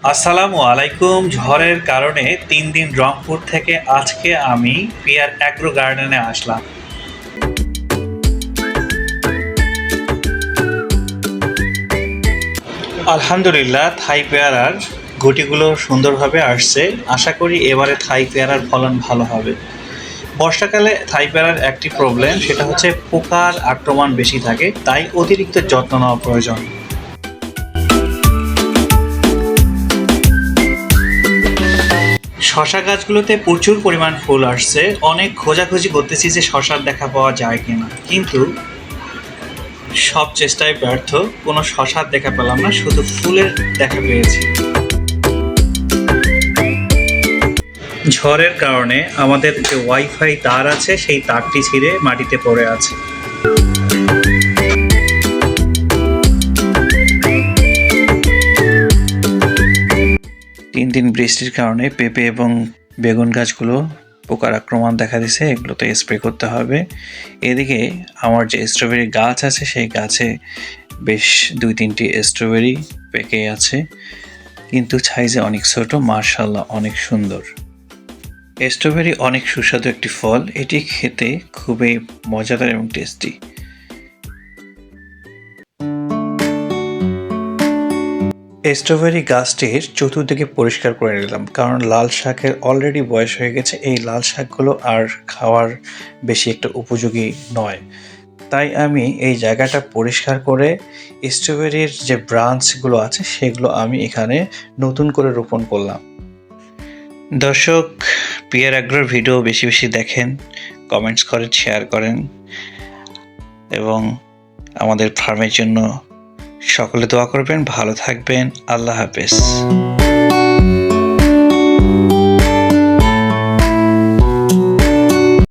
আসসালামু আলাইকুম। ঝড়ের কারণে ৩ দিন রংপুর থেকে আজকে আমি পিয়ার অ্যাগ্রো গার্ডেনে আসলাম। আলহামদুলিল্লাহ, থাই পেয়ারার গুটিগুলো সুন্দরভাবে আসছে। আশা করি এবারে থাই পেয়ারার ফলন ভালো হবে। বর্ষাকালে থাই পেয়ারার একটি প্রবলেম, সেটা হচ্ছে পোকার আক্রমণ বেশি থাকে, তাই অতিরিক্ত যত্ন নেওয়া প্রয়োজন। শশা গাছগুলোতে প্রচুর পরিমাণ ফুল আসছে। অনেক খোঁজাখুঁজি করতেছি যে শশার দেখা পাওয়া যায় কিনা, কিন্তু সব চেষ্টায় ব্যর্থ। কোনো শশার দেখা পেলাম না, শুধু ফুলের দেখা পেয়েছি। ঝড়ের কারণে আমাদের যে ওয়াইফাই তার আছে, সেই তারটি ছিঁড়ে মাটিতে পড়ে আছে। ৩ দিন বৃষ্টির কারণে পেঁপে এবং বেগুন গাছগুলো পোকার আক্রমণ দেখা দিছে, এগুলোতে স্প্রে করতে হবে। এদিকে আমার যে স্ট্রবেরি গাছ আছে, সেই গাছে বেশ ২-৩টি স্ট্রবেরি পেকে আছে, কিন্তু সাইজে অনেক ছোট। মাশাআল্লাহ, অনেক সুন্দর। স্ট্রবেরি অনেক সুস্বাদু একটি ফল, এটি খেতে খুবই মজাদার এবং টেস্টি। স্ট্রবেরি গাছটির চতুর্দিকে পরিষ্কার করে নিলাম, কারণ লাল শাকের অলরেডি বয়স হয়ে গেছে। এই লাল শাকগুলো আর খাওয়ার বেশি একটা উপযোগী নয়, তাই আমি এই জায়গাটা পরিষ্কার করে স্ট্রবেরির যে ব্রাঞ্চগুলো আছে সেগুলো আমি এখানে নতুন করে রোপণ করলাম। দর্শক, পিয়ার অ্যাগ্রোর ভিডিও বেশি বেশি দেখেন, কমেন্টস করেন, শেয়ার করেন এবং আমাদের ফার্মের জন্য সকলে দোয়া করবেন। ভালো থাকবেন। আল্লাহ হাফেজ।